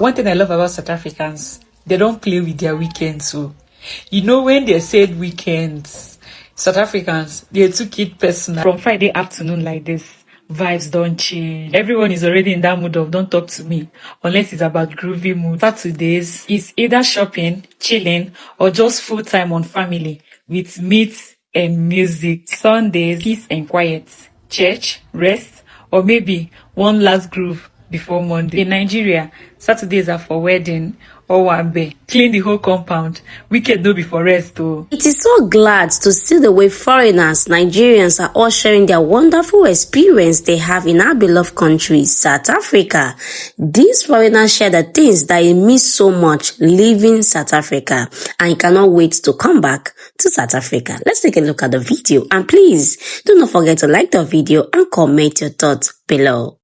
One thing I love about South Africans, they don't play with their weekends. So, when they said weekends, South Africans, they took it personal. From Friday afternoon like this, vibes don't change. Everyone is already in that mood of don't talk to me unless it's about groovy mood. Saturdays is either shopping, chilling, or just full time on family with meat and music. Sundays, peace and quiet, church, rest, or maybe one last groove before Monday. In Nigeria, Saturdays are for wedding or wambe. Clean the whole compound. Weekend no be for rest though. It is so glad to see the way foreigners, Nigerians are all sharing their wonderful experience they have in our beloved country, South Africa. These foreigners share the things that they miss so much leaving South Africa and cannot wait to come back to South Africa. Let's take a look at the video, and please do not forget to like the video and comment your thoughts below.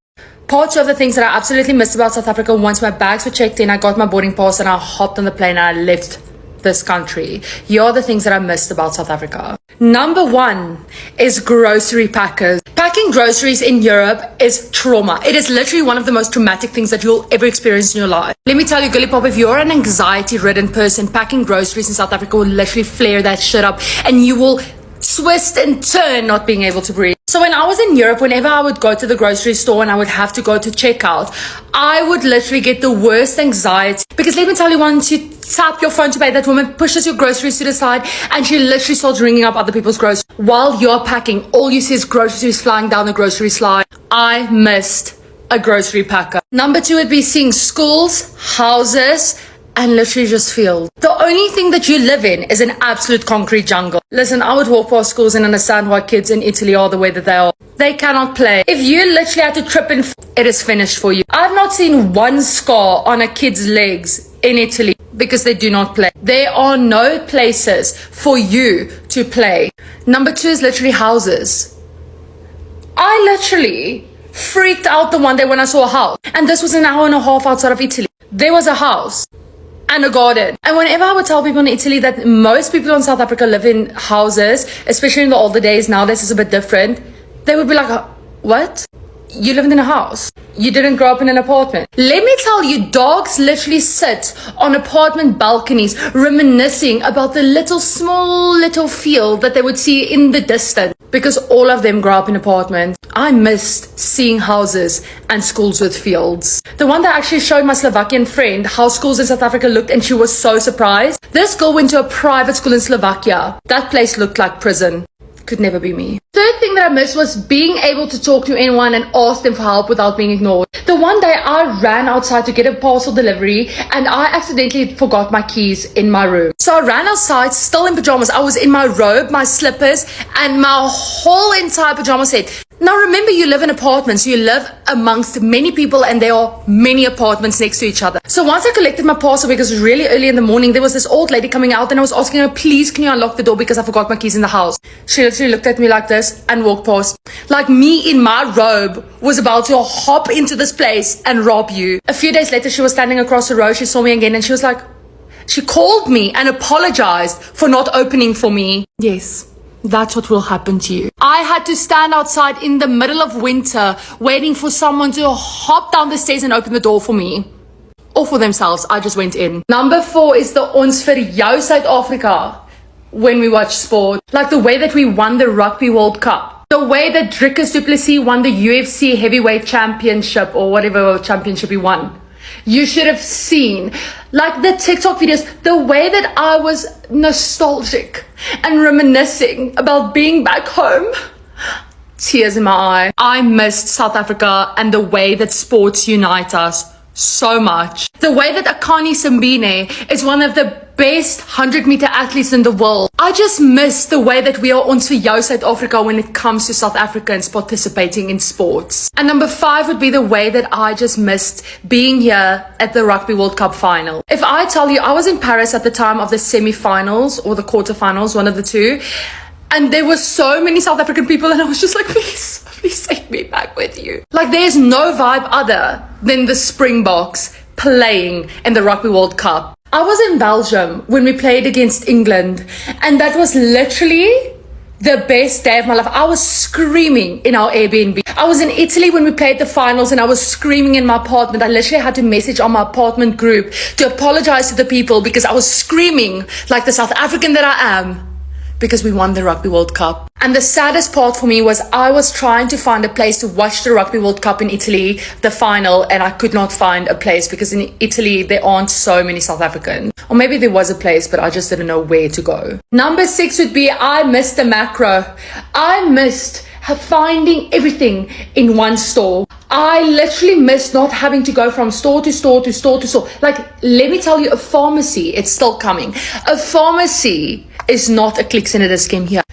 Part of the things that I absolutely missed about South Africa, once my bags were checked in, I got my boarding pass and I hopped on the plane and I left this country. Here are the things that I missed about South Africa. Number one is grocery packers. Packing groceries in Europe is trauma. It is literally one of the most traumatic things that you'll ever experience in your life. Let me tell you, Gully Pop, if you're an anxiety-ridden person, packing groceries in South Africa will literally flare that shit up and you will twist and turn not being able to breathe. So when I was in Europe, whenever I would go to the grocery store and I would have to go to checkout, I would literally get the worst anxiety. Because let me tell you, once you tap your phone to pay, that woman pushes your groceries to the side and she literally starts ringing up other people's groceries. While you're packing, all you see is groceries flying down the grocery slide. I missed a grocery packer. Number two would be seeing schools, houses, and literally just fields. The only thing that you live in is an absolute concrete jungle. Listen, I would walk past schools and understand why kids in Italy are the way that they are. They cannot play. If you literally had to trip and it is finished for you. I've not seen one scar on a kid's legs in Italy because they do not play. There are no places for you to play. Number two is literally houses. I literally freaked out the one day when I saw a house. And this was an hour and a half outside of Italy. There was a house and a garden. And whenever I would tell people in Italy that most people in South Africa live in houses, especially in the older days, nowadays it's a bit different, they would be like, what? You lived in a house? You didn't grow up in an apartment? Let me tell you, dogs literally sit on apartment balconies reminiscing about the small little field that they would see in the distance, because all of them grow up in apartments. I missed seeing houses and schools with fields. The one that actually showed my Slovakian friend how schools in South Africa looked, and she was so surprised. This girl went to a private school in Slovakia. That place looked like prison. Could never be me. Third thing that I missed was being able to talk to anyone and ask them for help without being ignored. The one day I ran outside to get a parcel delivery and I accidentally forgot my keys in my room. So I ran outside still in pajamas. I was in my robe, my slippers, and my whole entire pajama set. Now remember, you live in apartments. You live amongst many people and there are many apartments next to each other. So once I collected my parcel, because it was really early in the morning, there was this old lady coming out and I was asking her, please can you unlock the door because I forgot my keys in the house. She literally looked at me like this and walked past. Like me in my robe was about to hop into this place and rob you. A few days later, she was standing across the road. She saw me again and she was like, she called me and apologized for not opening for me. Yes. That's what will happen to you. I had to stand outside in the middle of winter waiting for someone to hop down the stairs and open the door for me. Or for themselves. I just went in. Number four is the ons vir jou South Africa when we watch sport. Like the way that we won the Rugby World Cup. The way that Drickus du Plessis won the UFC Heavyweight Championship or whatever championship he won. You should have seen, like the TikTok videos, the way that I was nostalgic and reminiscing about being back home. Tears in my eye. I missed South Africa and the way that sports unite us so much. The way that Akani Simbine is one of the best 100-meter athletes in the world. I just miss the way that we are ons vir jou South Africa when it comes to South Africans participating in sports. And number five would be the way that I just missed being here at the Rugby World Cup final. If I tell you, I was in Paris at the time of the semi-finals or the quarterfinals, one of the two, and there were so many South African people and I was just like, please take me back with you. Like there's no vibe other than the Springboks playing in the Rugby World Cup. I was in Belgium when we played against England and that was literally the best day of my life. I was screaming in our Airbnb. I was in Italy when we played the finals and I was screaming in my apartment. I literally had to message on my apartment group to apologize to the people because I was screaming like the South African that I am because we won the Rugby World Cup. And the saddest part for me was I was trying to find a place to watch the Rugby World Cup in Italy, the final, and I could not find a place because in Italy there aren't so many South Africans. Or maybe there was a place, but I just didn't know where to go. Number 6 would be I missed the macro. I missed finding everything in one store. I literally missed not having to go from store to store to store to store. Like, let me tell you, a pharmacy, it's still coming. A pharmacy is not a Clicks and a Skim here.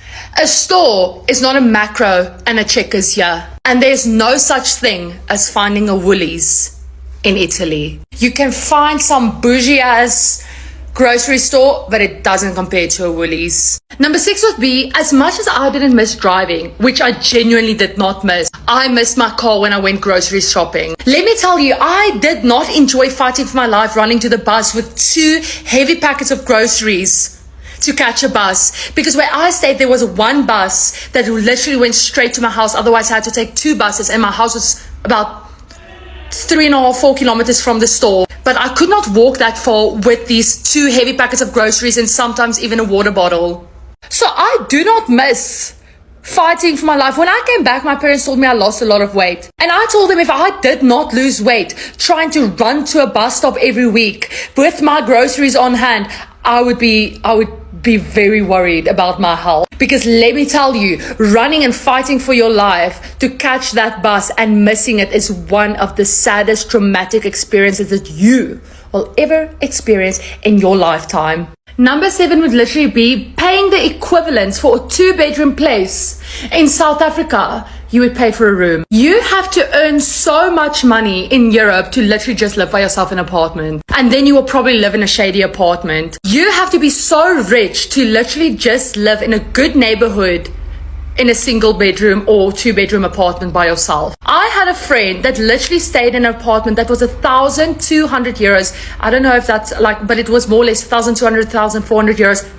A store is not a Macro and a Checkers here. And there's no such thing as finding a Woolies in Italy. You can find some bougie ass grocery store, but it doesn't compare to a Woolies. Number 6 would be, as much as I didn't miss driving, which I genuinely did not miss, I missed my car when I went grocery shopping. Let me tell you, I did not enjoy fighting for my life running to the bus with 2 heavy packets of groceries to catch a bus, because where I stayed there was one bus that literally went straight to my house. Otherwise I had to take 2 buses, and my house was about 3.5, 4 kilometers from the store. But I could not walk that far with these 2 heavy packets of groceries and sometimes even a water bottle. So I do not miss fighting for my life. When I came back, my parents told me I lost a lot of weight. And I told them if I did not lose weight trying to run to a bus stop every week with my groceries on hand, I would be very worried about my health. Because let me tell you, running and fighting for your life to catch that bus and missing it is one of the saddest traumatic experiences that you will ever experience in your lifetime. Number 7 would literally be paying the equivalent for a 2-bedroom place in South Africa. You would pay for a room. You have to earn so much money in Europe to literally just live by yourself in an apartment. And then you will probably live in a shady apartment. You have to be so rich to literally just live in a good neighborhood in a single bedroom or 2-bedroom apartment by yourself. I had a friend that literally stayed in an apartment that was 1,200 euros. I don't know if that's like, but it was more or less 1,200, 1,400 euros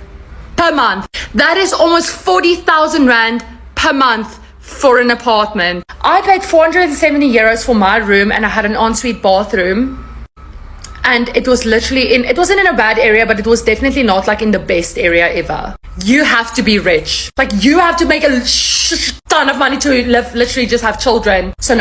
per month. That is almost 40,000 rand per month for an apartment. I paid 470 euros for my room, and I had an ensuite bathroom. And it was literally it wasn't in a bad area, but it was definitely not like in the best area ever. You have to be rich. Like, you have to make a ton of money to live, literally just have children. So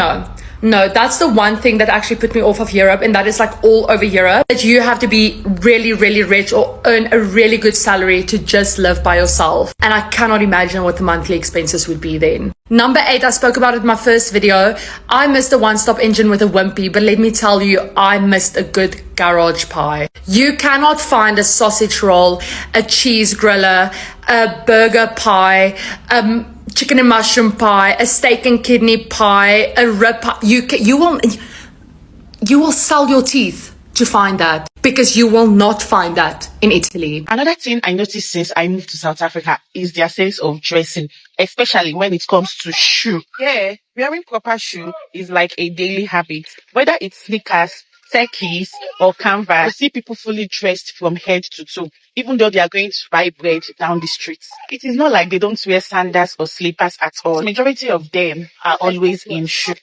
no, that's the one thing that actually put me off of Europe, and that is like all over Europe, that you have to be really, really rich or earn a really good salary to just live by yourself. And I cannot imagine what the monthly expenses would be then. Number 8, I spoke about it in my first video. I missed a one-stop engine with a wimpy, but let me tell you, I missed a good garage pie. You cannot find a sausage roll, a cheese griller, a burger pie, chicken and mushroom pie, a steak and kidney pie, a rib pie. You will sell your teeth to find that, because you will not find that in Italy. Another thing I noticed since I moved to South Africa is their sense of dressing, especially when it comes to shoe. Yeah, wearing proper shoe is like a daily habit. Whether it's sneakers, techies, or canvas, you see people fully dressed from head to toe, even though they are going to buy bread down the streets. It is not like they don't wear sandals or slippers at all. The majority of them are always in shoe.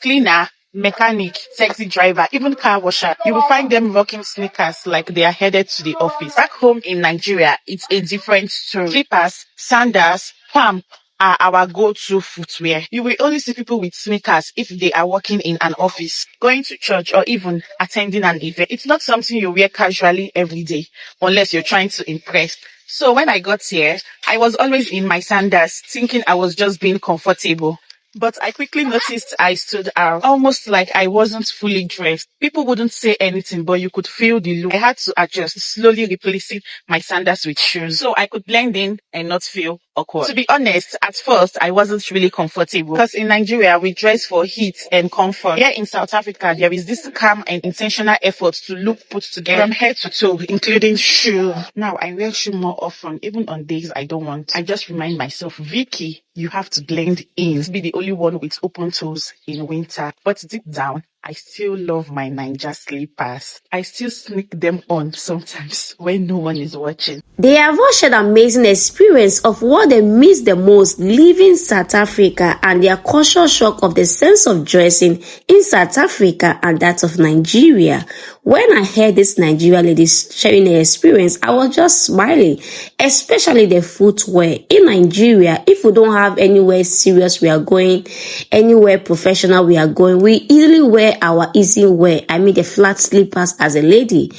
Cleaner, mechanic, taxi driver, even car washer, you will find them rocking sneakers like they are headed to the office. Back home in Nigeria, it's a different story. Slippers, sandals, palm are our go-to footwear. You will only see people with sneakers if they are working in an office, going to church, or even attending an event. It's not something you wear casually every day, unless you're trying to impress. So when I got here, I was always in my sandals, thinking I was just being comfortable. But I quickly noticed I stood out, almost like I wasn't fully dressed. People wouldn't say anything, but you could feel the look. I had to adjust, slowly replacing my sandals with shoes, so I could blend in and not feel awkward. To be honest, at first, I wasn't really comfortable, because in Nigeria, we dress for heat and comfort. Here in South Africa, there is this calm and intentional effort to look put together from head to toe, including shoe. Now, I wear shoe more often, even on days I don't want. I just remind myself, Vicky, you have to blend in. Be the only one with open toes in winter. But deep down, I still love my Ninja slippers. I still sneak them on sometimes when no one is watching. They have all shared amazing experience of what they miss the most leaving South Africa and their culture shock of the sense of dressing in South Africa and that of Nigeria. When I heard this Nigerian ladies sharing their experience, I was just smiling, especially the footwear. In Nigeria, if we don't have anywhere serious we are going, anywhere professional we are going, we easily wear our easy wear. I mean the flat slippers as a lady.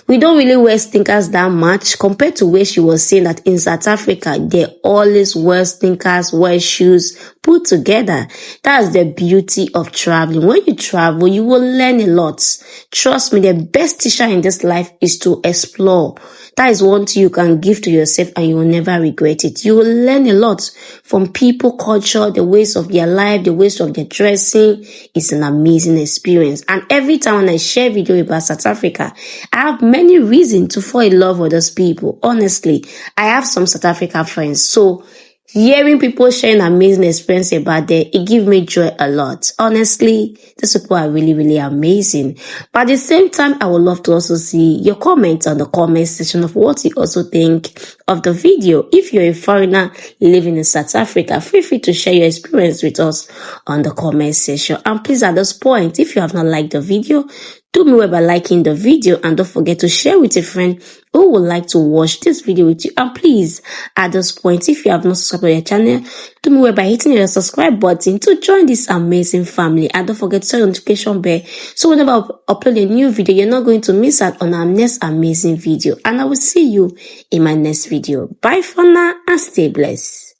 We don't really wear sneakers that much compared to where she was saying that in South Africa, they always wear sneakers, wear shoes put together. That's the beauty of traveling. When you travel, you will learn a lot. Trust me, the best teacher in this life is to explore. That is one thing you can give to yourself and you will never regret it. You will learn a lot from people, culture, the ways of their life, the ways of their dressing. It's an amazing experience. And every time when I share video about South Africa, I have many reasons to fall in love with those people. Honestly, I have some South Africa friends. So hearing people sharing amazing experience about them, it gives me joy a lot. Honestly, these people are really, really amazing. But at the same time, I would love to also see your comments on the comment section of what you also think of the video. If you're a foreigner living in South Africa, feel free to share your experience with us on the comment section. And please, at this point, if you have not liked the video, do me well by liking the video and don't forget to share with a friend who would like to watch this video with you. And please, at this point, if you have not subscribed to your channel, do me well by hitting your subscribe button to join this amazing family. And don't forget to turn on the notification bell so whenever I upload a new video, you're not going to miss out on our next amazing video. And I will see you in my next video. Bye for now and stay blessed.